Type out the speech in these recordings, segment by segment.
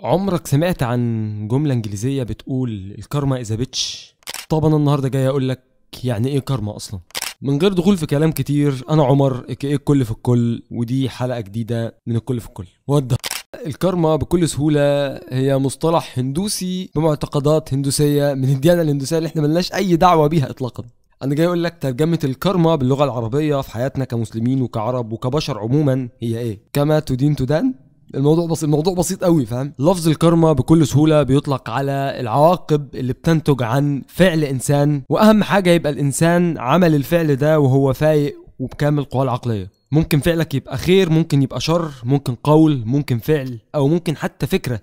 عمرك سمعت عن جملة انجليزية بتقول الكارما إذا بيتش؟ طب انا النهارده جاي اقول لك يعني ايه كارما اصلا من غير دخول في كلام كتير. انا عمر ايه الكل في الكل، ودي حلقة جديدة من الكل في الكل. ودي الكارما بكل سهولة هي مصطلح هندوسي بمعتقدات هندوسية من الديانة الهندوسية اللي احنا ملناش اي دعوة بيها اطلاقا. انا جاي اقول لك ترجمة الكارما باللغة العربية في حياتنا كمسلمين وكعرب وكبشر عموما هي ايه؟ كما تدين تدان. الموضوع بسيط قوي، فاهم؟ لفظ الكارما بكل سهولة بيطلق على العواقب اللي بتنتج عن فعل انسان، واهم حاجة يبقى الانسان عمل الفعل ده وهو فايق وبكامل قواه العقلية. ممكن فعلك يبقى خير، ممكن يبقى شر، ممكن قول، ممكن فعل، او ممكن حتى فكرة.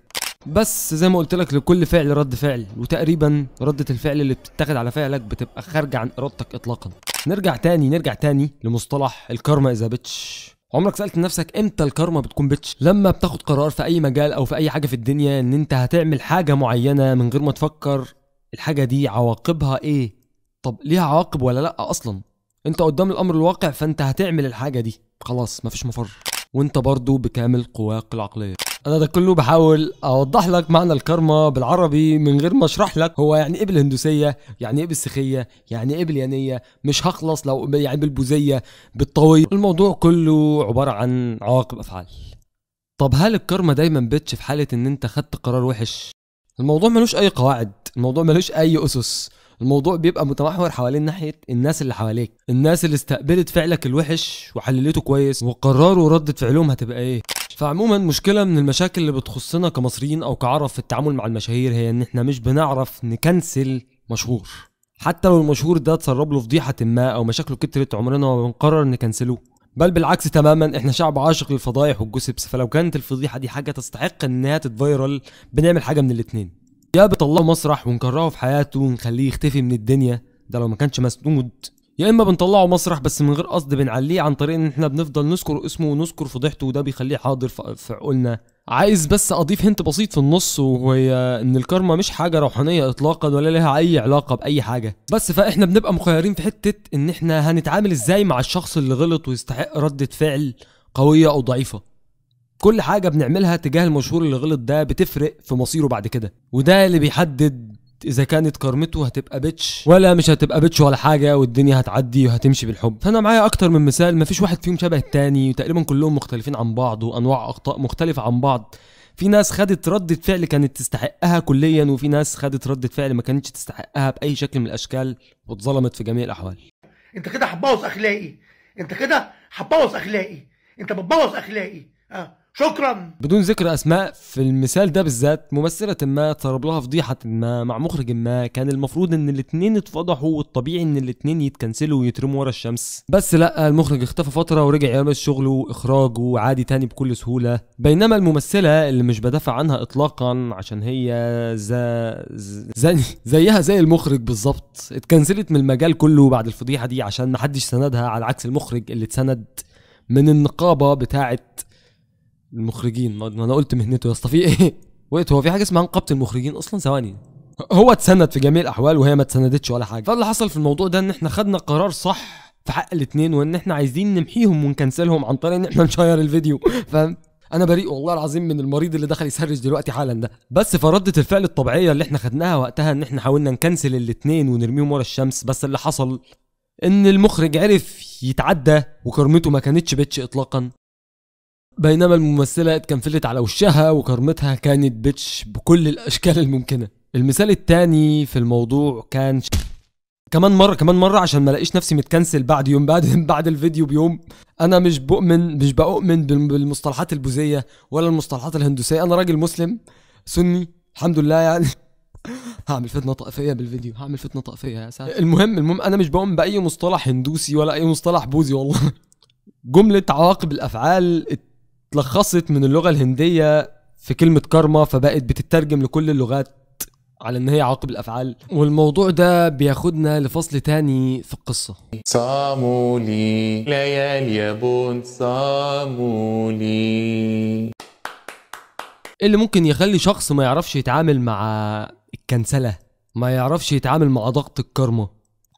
بس زي ما قلت لك لكل فعل رد فعل، وتقريبا ردة الفعل اللي بتتاخد على فعلك بتبقى خارجة عن ارادتك اطلاقا. نرجع تاني لمصطلح الكارما اذا بيتش. عمرك سألت نفسك امتى الكارما بتكون بيتش؟ لما بتاخد قرار في اي مجال او في اي حاجة في الدنيا ان انت هتعمل حاجة معينة من غير ما تفكر الحاجة دي عواقبها ايه. طب ليها عواقب ولا لا اصلا؟ انت قدام الامر الواقع، فانت هتعمل الحاجة دي خلاص، مفيش مفر، وانت برضو بكامل قواك العقلية. انا ده كله بحاول اوضح لك معنى الكارما بالعربي من غير ما اشرح لك هو يعني ايه بالهندوسيه، يعني ايه بالسخيه، يعني ايه باليانيه. مش هخلص لو يعني بالبوذيه، بالطويل. الموضوع كله عباره عن عواقب افعال. طب هل الكارما دايما بتش في حاله ان انت خدت قرار وحش؟ الموضوع ملوش اي قواعد، الموضوع ملوش اي اسس. الموضوع بيبقى متمحور حوالين ناحيه الناس اللي حواليك، الناس اللي استقبلت فعلك الوحش وحللته كويس وقرروا ردة فعلهم هتبقى ايه. فعموما مشكلة من المشاكل اللي بتخصنا كمصريين او كعرب في التعامل مع المشاهير هي ان احنا مش بنعرف نكنسل مشهور. حتى لو المشهور ده اتسرب له فضيحة ما او مشاكله كترت، عمرنا ما بنقرر نكنسله، بل بالعكس تماما. احنا شعب عاشق للفضايح والجوسبس، فلو كانت الفضيحة دي حاجة تستحق انها تتفايرل بنعمل حاجة من الاتنين: يا بنطلعه مسرح ونكرهه في حياته ونخليه يختفي من الدنيا، ده لو ما كانش مسنود، يا اما بنطلعه مسرح بس من غير قصد بنعليه عن طريق ان احنا بنفضل نذكر اسمه ونذكر فضيحته، وده بيخليه حاضر في عقولنا. عايز بس اضيف هنت بسيط في النص، وهي ان الكارما مش حاجه روحانيه اطلاقا ولا لها اي علاقه باي حاجه، بس فاحنا بنبقى مخيرين في حته ان احنا هنتعامل ازاي مع الشخص اللي غلط ويستحق ردة فعل قويه او ضعيفه. كل حاجه بنعملها تجاه المشهور اللي غلط ده بتفرق في مصيره بعد كده، وده اللي بيحدد اذا كانت كارمته هتبقى بيتش ولا مش هتبقى بيتش ولا حاجه، والدنيا هتعدي وهتمشي بالحب. فانا معايا اكتر من مثال، مفيش واحد فيهم شبه التاني، وتقريبا كلهم مختلفين عن بعض وانواع اخطاء مختلفه عن بعض. في ناس خدت ردة فعل كانت تستحقها كليا، وفي ناس خدت ردة فعل ما كانتش تستحقها باي شكل من الاشكال واتظلمت في جميع الاحوال. انت كده هتبوظ اخلاقي، انت كده هتبوظ اخلاقي، انت بتبوظ اخلاقي. شكرا. بدون ذكر اسماء، في المثال ده بالذات ممثله ما اتسرب لها فضيحه ما مع مخرج ما، كان المفروض ان الاتنين اتفضحوا والطبيعي ان الاتنين يتكنسلوا ويترموا ورا الشمس، بس لا، المخرج اختفى فتره ورجع يعمل شغله واخراجه عادي تاني بكل سهوله. بينما الممثله اللي مش بدافع عنها اطلاقا عشان هي زيها زي المخرج بالظبط، اتكنسلت من المجال كله بعد الفضيحه دي عشان محدش سندها، على عكس المخرج اللي اتسند من النقابه بتاعه المخرجين. ما انا قلت مهنته يا اسطى، في ايه؟ وقت هو في حاجه اسمها نقابه المخرجين اصلا؟ ثواني، هو اتسند في جميع الاحوال وهي ما اتسندتش ولا حاجه. فاللي حصل في الموضوع ده ان احنا خدنا قرار صح في حق الاثنين، وان احنا عايزين نمحيهم ونكنسلهم عن طريق ان احنا نشير الفيديو، فاهم؟ انا بريء والله العظيم من المريض اللي دخل يسرج دلوقتي حالا ده. بس فردة الفعل الطبيعيه اللي احنا خدناها وقتها ان احنا حاولنا نكنسل الاثنين ونرميهم ورا الشمس، بس اللي حصل ان المخرج عرف يتعدى وكرمته ما كانتش بيتش اطلاقا، بينما الممثلة اتكنفلت على وشها وكرمتها كانت بيتش بكل الاشكال الممكنة. المثال التاني في الموضوع كان كمان مرة عشان ما لاقيش نفسي متكنسل بعد يوم بعد الفيديو بيوم. انا مش بؤمن بالمصطلحات البوذية ولا المصطلحات الهندوسية، انا راجل مسلم سني الحمد لله يعني. هعمل فتنة طائفية بالفيديو، هعمل فتنة طائفية يا ساتر. المهم انا مش بؤمن باي مصطلح هندوسي ولا اي مصطلح بوذي والله. جملة عواقب الافعال اتلخصت من اللغة الهندية في كلمة كارما، فبقت بتترجم لكل اللغات على ان هي عواقب الافعال. والموضوع ده بياخدنا لفصل تاني في القصة. صامولي ليالي بون صامولي. اللي ممكن يخلي شخص ما يعرفش يتعامل مع الكنسلة، ما يعرفش يتعامل مع ضغط الكارما،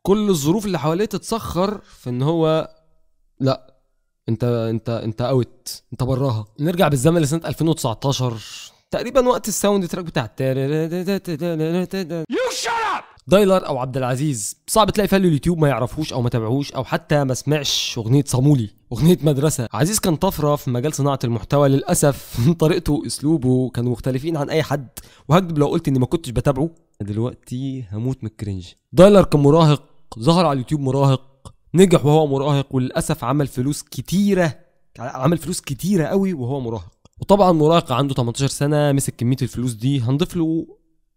كل الظروف اللي حواليه تتسخر في ان هو لا، انت اوت، انت براها. نرجع بالزمن لسنة 2019، تقريبا وقت الساوند تراك بتاع دايلر او عبد العزيز. صعب تلاقي فعل اليوتيوب ما يعرفوش او ما تابعوش او حتى ما سمعش اغنيه صامولي، اغنيه مدرسه. عزيز كان طفره في مجال صناعه المحتوى، للاسف طريقته اسلوبه كانوا مختلفين عن اي حد، وهكذب لو قلت اني ما كنتش بتابعه. دلوقتي هموت من الكرنج. دايلر كان مراهق، ظهر على اليوتيوب مراهق، نجح وهو مراهق، وللاسف عمل فلوس كتيره قوي وهو مراهق. وطبعا مراهق عنده 18 سنه مسك كميه الفلوس دي، هنضيف له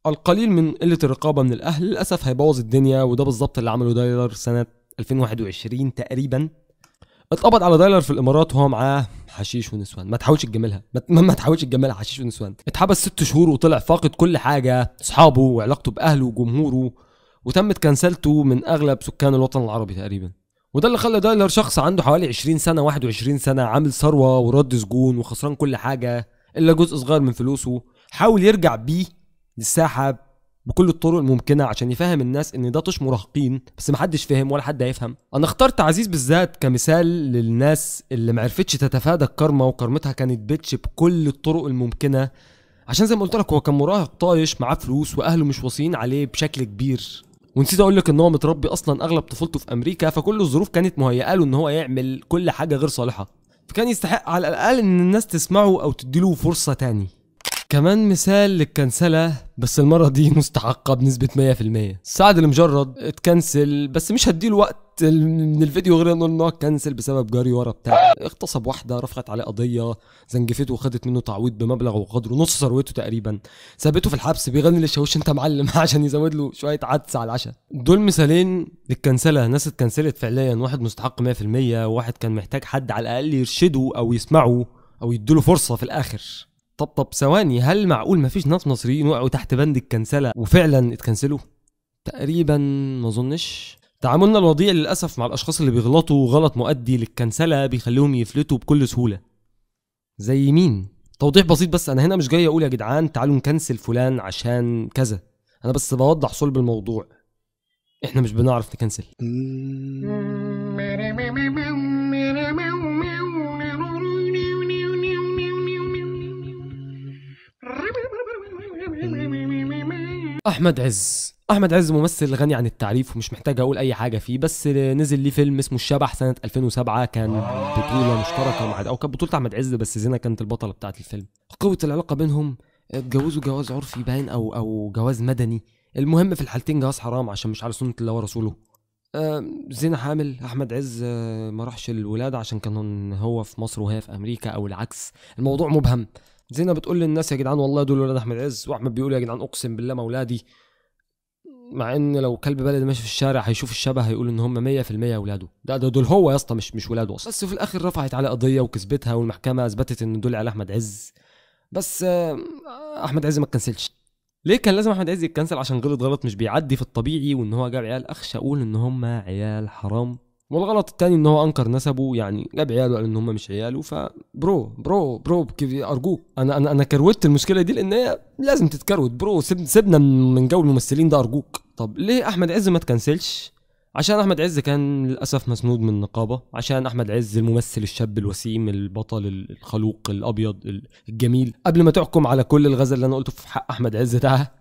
القليل من قله الرقابه من الاهل، للاسف هيبوظ الدنيا. وده بالظبط اللي عمله دايلر سنه 2021 تقريبا. اتقبض على دايلر في الامارات وهو معاه حشيش ونسوان. ما تحاولش تجملها حشيش ونسوان. اتحبس 6 شهور وطلع فاقد كل حاجه، اصحابه وعلاقته باهله وجمهوره، وتمت كنسلته من اغلب سكان الوطن العربي تقريبا. وده اللي خلى دايلر شخص عنده حوالي 20 سنه 21 سنه عامل ثروه ورد سجون وخسران كل حاجه الا جزء صغير من فلوسه، حاول يرجع بيه للساحه بكل الطرق الممكنه عشان يفهم الناس ان ده طش مراهقين، بس محدش فهم ولا حد هيفهم. انا اخترت عزيز بالذات كمثال للناس اللي معرفتش تتفادى الكارما، وكارمتها كانت بيتش بكل الطرق الممكنه، عشان زي ما قلت لك هو كان مراهق طايش معاه فلوس واهله مش واصيين عليه بشكل كبير. ونسيت اقول لك ان هو متربي اصلا اغلب طفولته في امريكا، فكل الظروف كانت مهيئه له ان هو يعمل كل حاجه غير صالحه، فكان يستحق على الاقل ان الناس تسمعه او تديله فرصه تاني. كمان مثال للكنسلة، بس المرة دي مستحقة بنسبة 100%. سعد المجرد اتكنسل، بس مش هديله وقت من الفيديو غير انه هو اتكنسل بسبب جري ورا بتاع. اغتصب واحدة، رفعت عليه قضية، زنجفته وخدت منه تعويض بمبلغ وقدره نص ثروته تقريبا، سابته في الحبس بيغني للشاويش انت معلم عشان يزود له شوية عدس على العشاء. دول مثالين للكنسلة، ناس اتكنسلت فعليا، واحد مستحق 100% وواحد كان محتاج حد على الاقل يرشده او يسمعه او يديله فرصة في الاخر. طب ثواني، هل معقول مفيش ناس مصريين وقعوا تحت بند الكنسلة وفعلا اتكنسلوا؟ تقريبا ما اظنش. تعاملنا الوضيع للاسف مع الاشخاص اللي بيغلطوا غلط مؤدي للكنسلة بيخليهم يفلتوا بكل سهولة. زي مين؟ توضيح بسيط بس، انا هنا مش جاي اقول يا جدعان تعالوا نكنسل فلان عشان كذا، انا بس بوضح صلب الموضوع. احنا مش بنعرف نكنسل. احمد عز ممثل غني عن التعريف ومش محتاج اقول اي حاجه فيه، بس نزل ليه فيلم اسمه الشبح سنه 2007، كان بطوله مشتركه مع او كانت بطوله احمد عز بس زينه كانت البطله بتاعه الفيلم. قوه العلاقه بينهم، اتجوزوا جواز عرفي باين او جواز مدني، المهم في الحالتين جواز حرام عشان مش على سنه الله ورسوله. زينه حامل، احمد عز ما راحش الولاده عشان كان هو في مصر وهي في امريكا او العكس، الموضوع مبهم. زينه بتقول للناس يا جدعان والله دول ولاد احمد عز، واحمد بيقول يا جدعان اقسم بالله ما اولادي، مع ان لو كلب بلدي ماشي في الشارع هيشوف الشبه هيقول ان هم 100% اولاده. ده دول هو يا اسطى مش ولاده اصلا. بس في الاخر رفعت عليه قضيه وكسبتها، والمحكمه اثبتت ان دول على احمد عز، بس احمد عز ما اتكنسلش. ليه كان لازم احمد عز يتكنسل؟ عشان غلط مش بيعدي في الطبيعي، وان هو جاب عيال اخشى اقول ان هم عيال حرام. والغلط التاني ان هو انكر نسبه، يعني جاب عياله وقال ان هم مش عياله. برو كيف ارجوك، انا كروت المشكله دي لان هي لازم تتكروت. برو سيبنا من جو الممثلين ده ارجوك. طب ليه احمد عز ما تكنسلش؟ عشان احمد عز كان للاسف مسنود من النقابه، عشان احمد عز الممثل الشاب الوسيم البطل الخلوق الابيض الجميل. قبل ما تحكم على كل الغزل اللي انا قلته في حق احمد عز ده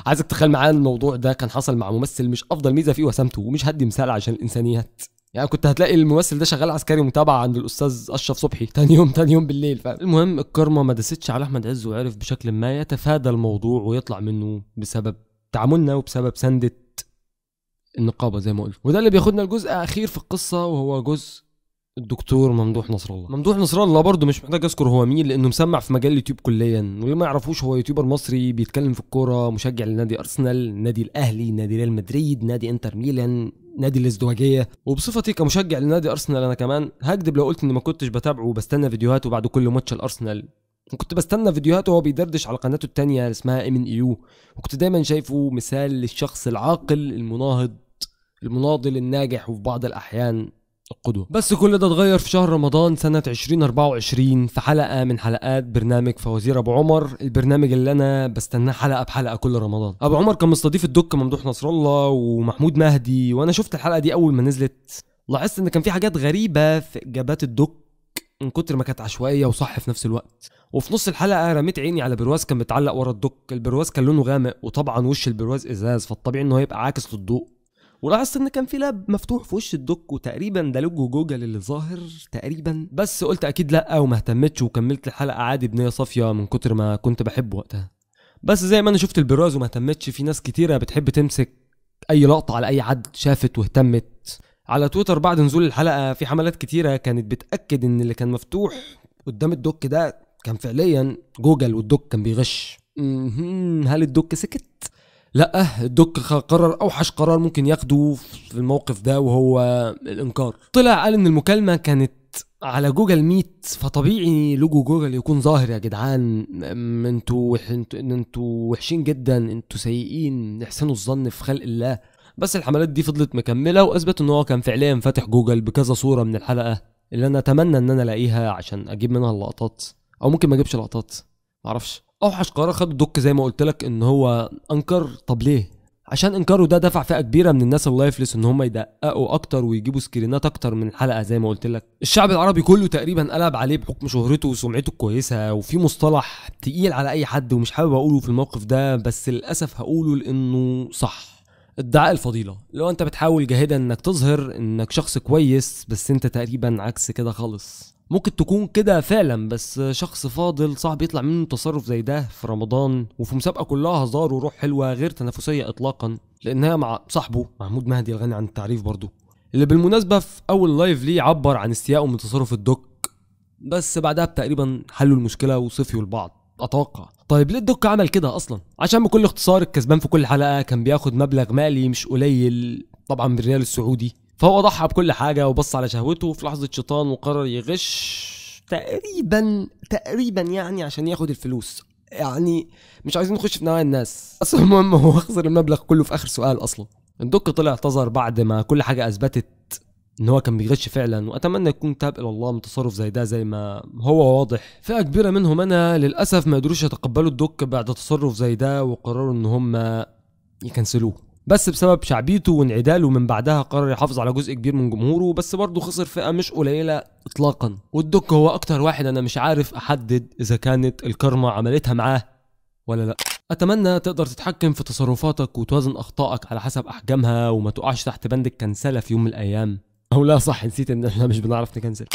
عايزك تخيل معايا الموضوع ده كان حصل مع ممثل مش افضل ميزه فيه وسامته، ومش هدي مثال عشان الانسانيات. يعني كنت هتلاقي الممثل ده شغال عسكري متابعه عند الاستاذ اشرف صبحي تاني يوم بالليل. المهم الكارما ما دستش على احمد عز، وعرف بشكل ما يتفادى الموضوع ويطلع منه بسبب تعاملنا وبسبب سندة النقابه زي ما قلت. وده اللي بياخدنا لجزء اخير في القصه، وهو جزء الدكتور ممدوح نصر الله. ممدوح نصر الله برضه مش محتاج اذكر هو مين، لانه مسمع في مجال اليوتيوب كليا، واللي ما يعرفوش هو يوتيوبر مصري بيتكلم في الكوره، مشجع لنادي ارسنال، نادي الاهلي، نادي ريال مدريد، نادي انتر ميلان، نادي الازدواجيه. وبصفتي كمشجع لنادي ارسنال انا كمان هكذب لو قلت اني ما كنتش بتابعه وبستنى فيديوهاته بعد كل ماتش الارسنال، وكنت بستنى فيديوهاته وهو بيدردش على قناته التانية اسمها MNEU، وكنت دايما شايفه مثال للشخص العاقل المناهض المناضل الناجح، وفي بعض الاحيان القدوة. بس كل ده اتغير في شهر رمضان سنة 2024 في حلقة من حلقات برنامج فوازير ابو عمر، البرنامج اللي انا بستناه حلقة بحلقة كل رمضان. ابو عمر كان مستضيف الدك ممدوح نصر الله ومحمود مهدي، وانا شفت الحلقة دي اول ما نزلت لاحظت ان كان في حاجات غريبة في اجابات الدك من كتر ما كانت عشوائيه وصح في نفس الوقت. وفي نص الحلقه رميت عيني على برواز كان متعلق ورا الدك. البرواز كان لونه غامق، وطبعا وش البرواز ازاز، فالطبيعي انه هيبقى عاكس للضوء. ولاحظت ان كان في لاب مفتوح في وش الدك، وتقريبا ده لوجو جوجل اللي ظاهر تقريبا، بس قلت اكيد لا وما اهتمتش وكملت الحلقه عادي بنيه صافيه من كتر ما كنت بحبه وقتها. بس زي ما انا شفت البرواز وما اهتمتش، في ناس كتيره بتحب تمسك اي لقطه على اي حد شافت واهتمت. على تويتر بعد نزول الحلقه في حملات كتيره كانت بتاكد ان اللي كان مفتوح قدام الدك ده كان فعليا جوجل، والدك كان بيغش. هل الدك سكت؟ لا، الدك قرر اوحش قرار ممكن ياخده في الموقف ده، وهو الانكار. طلع قال ان المكالمه كانت على جوجل ميت، فطبيعي لوجو جوجل يكون ظاهر. يا جدعان انتوا وحشين جدا، انتوا سيئين، احسنوا الظن في خلق الله. بس الحملات دي فضلت مكمله، واثبت ان هو كان فعليا فاتح جوجل بكذا صوره من الحلقه اللي انا اتمنى ان انا الاقيها عشان اجيب منها اللقطات، او ممكن ما اجيبش لقطات، معرفش. اوحش قرار خد الدك زي ما قلت لك ان هو انكر. طب ليه؟ عشان انكاره ده دفع فئه كبيره من الناس اللايفلس ان هم يدققوا اكتر ويجيبوا سكرينات اكتر من الحلقه. زي ما قلت لك الشعب العربي كله تقريبا قلب عليه بحكم شهرته وسمعته الكويسه، وفي مصطلح تقيل على اي حد ومش حابب اقوله في الموقف ده، بس للاسف هقوله لانه صح. ادعاء الفضيله. لو انت بتحاول جاهدا انك تظهر انك شخص كويس، بس انت تقريبا عكس كده خالص. ممكن تكون كده فعلا، بس شخص فاضل صعب يطلع منه تصرف زي ده في رمضان وفي مسابقه كلها هزار وروح حلوه غير تنافسيه اطلاقا، لانها مع صاحبه محمود مهدي الغني عن التعريف برضو، اللي بالمناسبه في اول لايف ليه عبر عن استيائه من تصرف الدك، بس بعدها تقريبا حلوا المشكله وصفيوا لبعض اتوقع. طيب ليه الدك عمل كده اصلا؟ عشان بكل اختصار الكسبان في كل حلقه كان بياخد مبلغ مالي مش قليل طبعا بالريال السعودي، فهو ضحى بكل حاجه وبص على شهوته في لحظه شيطان وقرر يغش تقريبا يعني عشان ياخد الفلوس. يعني مش عايزين نخش في نوايا الناس، بس المهم هو خسر المبلغ كله في اخر سؤال. اصلا الدك طلع اعتذر بعد ما كل حاجه اثبتت ان هو كان بيغش فعلا، واتمنى يكون تاب الى الله من تصرف زي ده. زي ما هو واضح فئه كبيره منهم انا للاسف ما قدروش يتقبلوا الدك بعد تصرف زي ده، وقرروا ان هم يكنسلوه، بس بسبب شعبيته وانعداله من بعدها قرر يحافظ على جزء كبير من جمهوره، بس برضه خسر فئه مش قليله اطلاقا. والدك هو اكتر واحد انا مش عارف احدد اذا كانت الكارما عملتها معاه ولا لا. اتمنى تقدر تتحكم في تصرفاتك وتوازن اخطائك على حسب احجامها، وما تقعش تحت بند الكنسله في يوم من الايام. او لا صح، نسيت ان احنا مش بنعرف نكنسل.